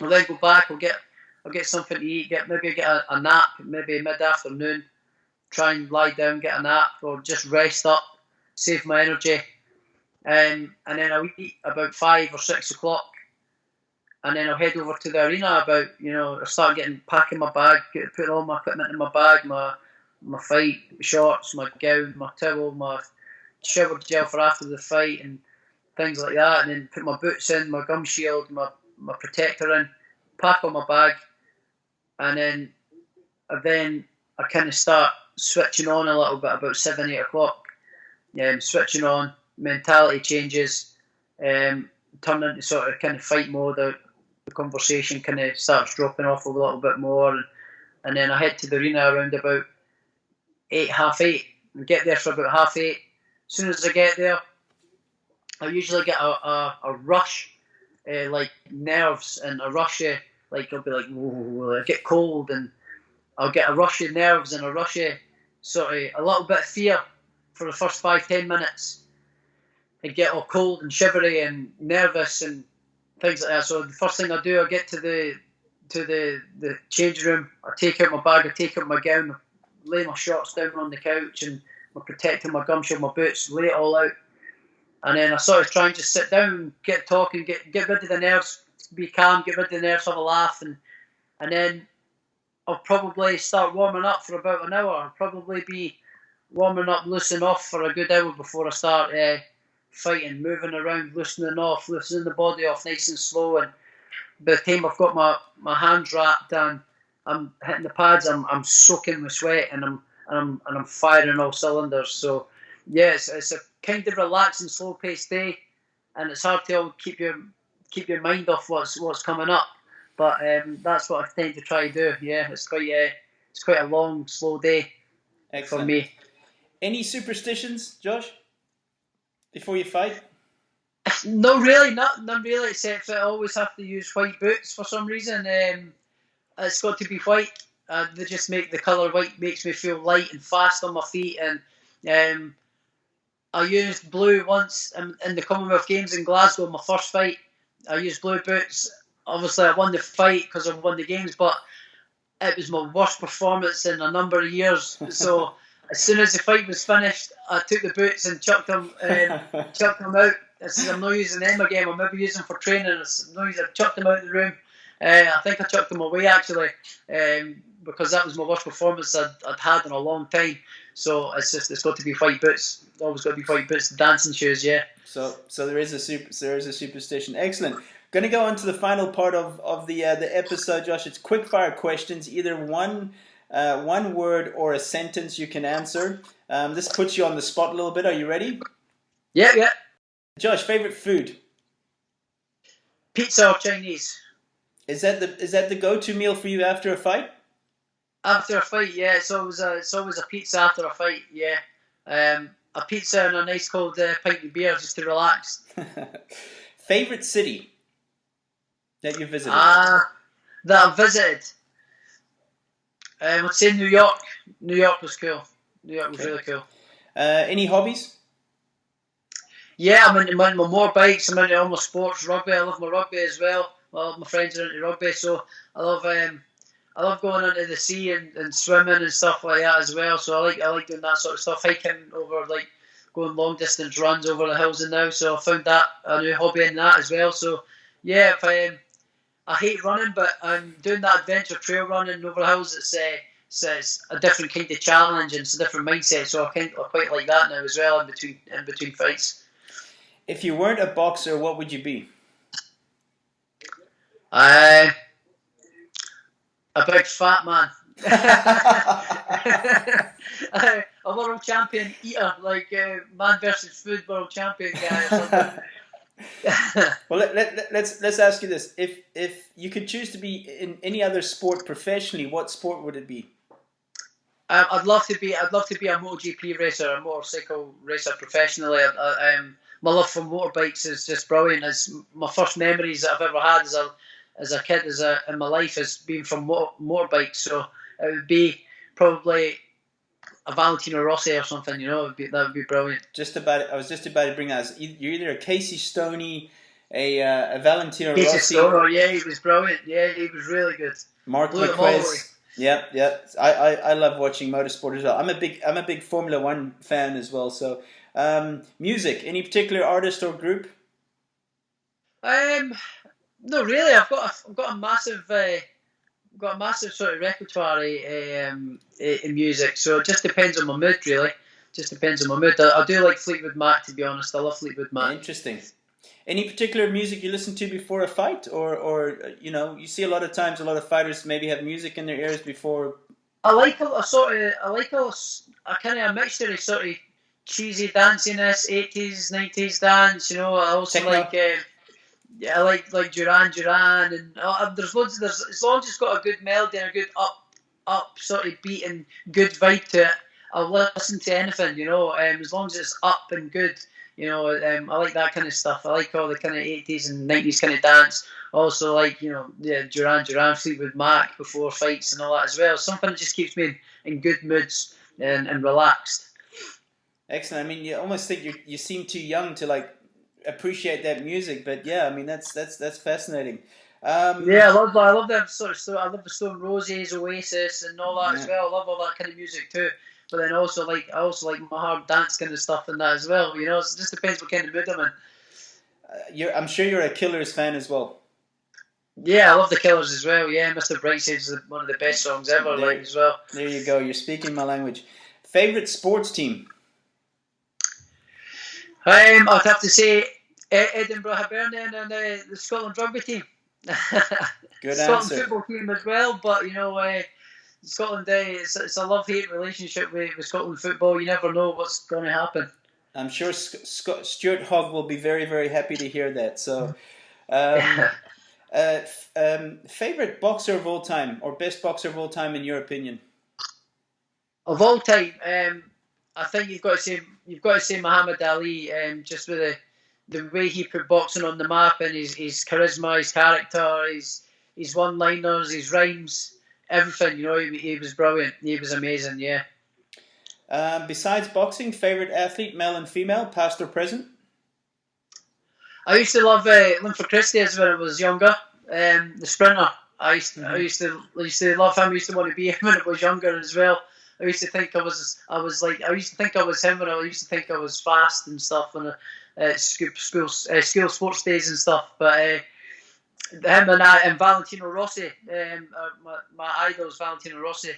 I'll then go back. I'll get something to eat. Get a nap, maybe mid-afternoon. Try and lie down, get a nap, or just rest up, save my energy, and then I'll eat about 5 or 6 o'clock, and then I'll head over to the arena about, I start packing my bag, putting all my equipment in my bag, my fight shorts, my gown, my towel, my shower gel for after the fight, and things like that, and then put my boots in, my gum shield, my protector in, pack on my bag, and then I kind of start switching on a little bit about 7, 8 o'clock. Switching on, mentality changes, turn into sort of kind of fight mode. The conversation kind of starts dropping off a little bit more, and then I head to the arena around about 8, half 8, and get there for about half 8. As soon as I get there, I usually get a rush, like nerves, and a rush, like I'll be like, whoa, I get cold, and I'll get a rush of nerves and a rush of sort of a little bit of fear for the first 5-10 minutes. I get all cold and shivery and nervous and things like that. So the first thing I do, I get to the change room. I take out my bag, I take out my gown, lay my shorts down on the couch and my protector, my gum shield, my boots, lay it all out. And then I sort of try and just sit down, get talking, get rid of the nerves, be calm, get rid of the nerves, have a laugh, and then I'll probably start warming up for about an hour. I'll probably be warming up, loosening off for a good hour before I start fighting, moving around, loosening the body off nice and slow. And by the time I've got my hands wrapped and I'm hitting the pads, I'm soaking with sweat and I'm firing all cylinders. So yeah, it's a kind of relaxing, slow-paced day, and it's hard to keep your mind off what's coming up. But that's what I tend to try to do. Yeah, it's quite a long, slow day. Excellent. For me. Any superstitions, Josh, before you fight? No, really, none really, except that I always have to use white boots for some reason. It's got to be white. They just make the colour white makes me feel light and fast on my feet. And I used blue once in the Commonwealth Games in Glasgow, my first fight. I used blue boots. Obviously, I won the fight because I won the games, but it was my worst performance in a number of years. So as soon as the fight was finished, I took the boots and chucked them out. I said, I'm not using them again. I'm maybe using them for training. I chucked them out of the room. I think I chucked them away actually, because that was my worst performance I'd had in a long time. So it's got to be white boots. Always got to be white boots, dancing shoes, yeah. So there is a superstition. Excellent. Going to go on to the final part of the episode, Josh. It's quick fire questions. Either one word or a sentence you can answer. This puts you on the spot a little bit. Are you ready? Yeah. Josh, favorite food? Pizza or Chinese. Is that the go-to meal for you after a fight? After a fight, yeah. It's always a pizza after a fight, yeah. A pizza and a nice cold pint of beer just to relax. Favorite city that you visited? That I visited. I'd say New York. New York was cool. New York was really cool. Any hobbies? Yeah, I'm into my motorbikes. I'm into all my sports. Rugby. I love my rugby as well. All my friends are into rugby, so I love going into the sea and swimming and stuff like that as well. So I like doing that sort of stuff. Hiking over, like going long distance runs over the hills and now. So I found that a new hobby in that as well. So yeah, I hate running, but I'm doing that adventure trail running over the hills. It's a different kind of challenge and it's a different mindset. So I quite like that now as well in between fights. If you weren't a boxer, what would you be? A big fat man. A world champion eater, like man versus food world champion guy or something. Well, let's ask you this: if you could choose to be in any other sport professionally, what sport would it be? I'd love to be a MotoGP racer, a motorcycle racer professionally. My love for motorbikes is just brilliant. It's my first memories that I've ever had as a kid, in my life, has been from motorbikes. So it would be probably a Valentino Rossi or something. That would be brilliant. I was just about to bring that. You're either a Casey Stoney, a Valentino Casey Rossi. Stoney, yeah, he was brilliant. Yeah, he was really good. Mark Marquez. Yeah. I love watching motorsport as well. I'm a big Formula One fan as well. So, music. Any particular artist or group? No, really. I've got a massive sort of repertoire in music. So it just depends on my mood, really. Just depends on my mood. I do like Fleetwood Mac, to be honest. I love Fleetwood Mac. Interesting. Any particular music you listen to before a fight, or you see a lot of times a lot of fighters maybe have music in their ears before. I kind of a mixture of sort of cheesy danciness, 80s, 90s dance. I also Techno. Yeah, I like Duran Duran, and there's loads. There's as long as it's got a good melody and a good up sort of beat and good vibe to it, I'll listen to anything. As long as it's up and good. I like that kind of stuff. I like all the kind of 80s and 90s kind of dance. Also like Duran Duran, Fleetwood Mac before fights and all that as well. Something that just keeps me in good moods and relaxed. Excellent. I mean, you almost think you seem too young to like appreciate that music, but yeah, I mean that's fascinating. Yeah, I love them sort of stuff. I love the Stone Roses, Oasis, and all that as well. I love all that kind of music too. But then I also like my hard dance kind of stuff and that as well. So it just depends what kind of mood I'm in. I'm sure you're a Killers fan as well. Yeah, I love the Killers as well. Yeah, Mr. Brightside is one of the best songs ever. As well. There you go. You're speaking my language. Favorite sports team? I'd have to say Edinburgh Hibernian and the Scotland rugby team. Good Scotland answer. football team as well, but Scotland it's a love-hate relationship with Scotland football. You never know what's going to happen. I'm sure Stuart Hogg will be very, very happy to hear that. So, favorite boxer of all time, or best boxer of all time in your opinion? Of all time, I think you've got to say Muhammad Ali. Just with the way he put boxing on the map and his charisma, his character, his one-liners, his rhymes, everything. He was brilliant. He was amazing. Yeah. Besides boxing, favorite athlete, male and female, past or present? I used to love Linford Christie when I was younger. The sprinter. I used to love him. I used to want to be him when I was younger as well. I used to think I was him, and I used to think I was fast and stuff on school sports days and stuff. But him and Valentino Rossi, my idols, Valentino Rossi,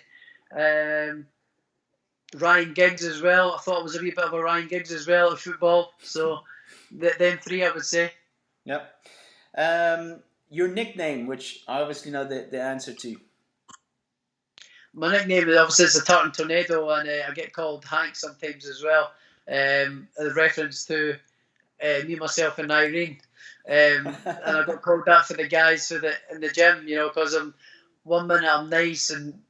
Ryan Giggs as well. I thought I was a wee bit of a Ryan Giggs as well at football. So them three, I would say. Yep. Your nickname, which I obviously know the answer to. My nickname obviously is the Tartan Tornado, and I get called Hank sometimes as well. A reference to me, myself, and Irene. And I got called that for the guys in the gym, because I'm 1 minute I'm nice and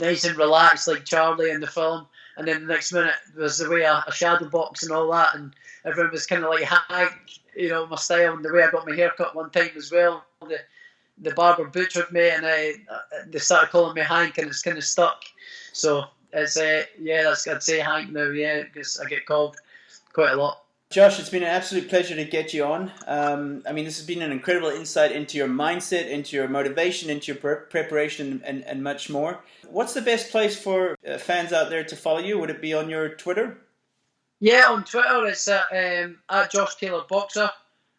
relaxed like Charlie in the film, and then the next minute was the way I shadow box and all that, and everyone was kind of like Hank, my style and the way I got my hair cut one time as well. The barber butchered me, and they started calling me Hank, and it's kind of stuck. So it's I'd say Hank now, because I get called quite a lot. Josh, it's been an absolute pleasure to get you on. I mean, this has been an incredible insight into your mindset, into your motivation, into your preparation, and much more. What's the best place for fans out there to follow you? Would it be on your Twitter? Yeah, on Twitter it's at Josh Taylor Boxer,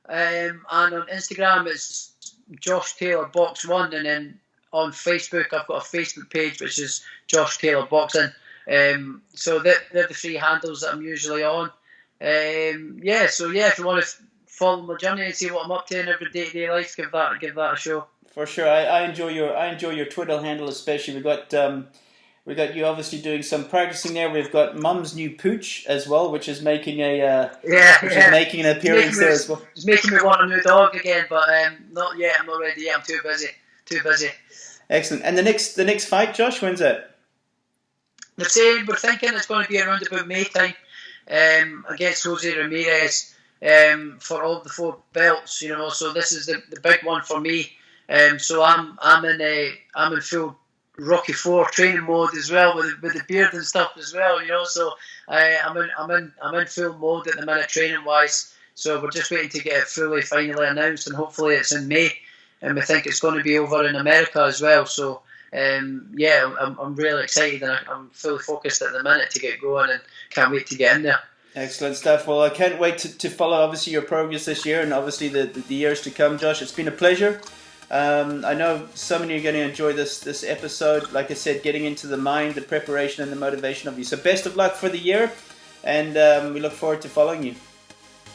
and on Instagram it's Josh Taylor Box 1, and then on Facebook I've got a Facebook page which is Josh Taylor Boxing. So they're the three handles that I'm usually on. So if you want to follow my journey and see what I'm up to in every day-to-day life, give that a show. For sure, I enjoy your Twitter handle especially. We got you obviously doing some practicing there. We've got Mum's new pooch as well, which is making is making an appearance there as well. It's making me want a new dog again, but not yet. I'm not ready yet. I'm too busy. Excellent. And the next fight, Josh, when's that? We're thinking it's going to be around about May time, against Jose Ramirez, for all the 4 belts. So this is the big one for me. So I'm in full Rocky IV training mode as well, with the beard and stuff as well. So I'm in full mode at the minute training wise. So we're just waiting to get it finally announced, and hopefully it's in May, and we think it's going to be over in America as well. So I'm really excited, and I'm fully focused at the minute to get going, and can't wait to get in there. Excellent stuff. Well, I can't wait to follow obviously your progress this year, and obviously the years to come. Josh, it's been a pleasure. I know so many are going to enjoy this episode. Like I said, getting into the mind, the preparation, and the motivation of you. So best of luck for the year, and we look forward to following you.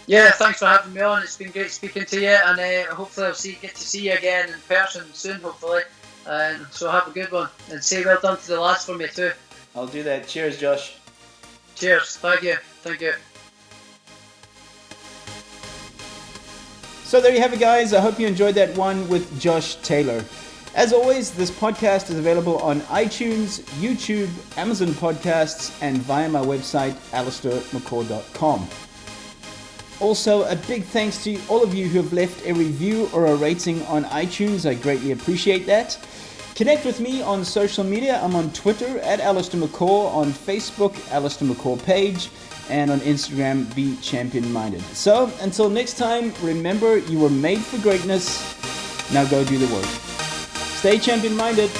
Yeah, thanks for having me on. It's been great speaking to you, and hopefully I'll get to see you again in person soon, hopefully. And so have a good one, and say well done to the lads for me too. I'll do that. Cheers, Josh. Cheers. Thank you. Thank you. So there you have it, guys. I hope you enjoyed that one with Josh Taylor. As always, this podcast is available on iTunes, YouTube, Amazon Podcasts, and via my website, allistairmccaw.com. Also, a big thanks to all of you who have left a review or a rating on iTunes. I greatly appreciate that. Connect with me on social media. I'm on Twitter at Allistair McCaw, on Facebook, Allistair McCaw page, and on Instagram, Be Champion Minded. So, until next time, remember you were made for greatness. Now go do the work. Stay champion minded.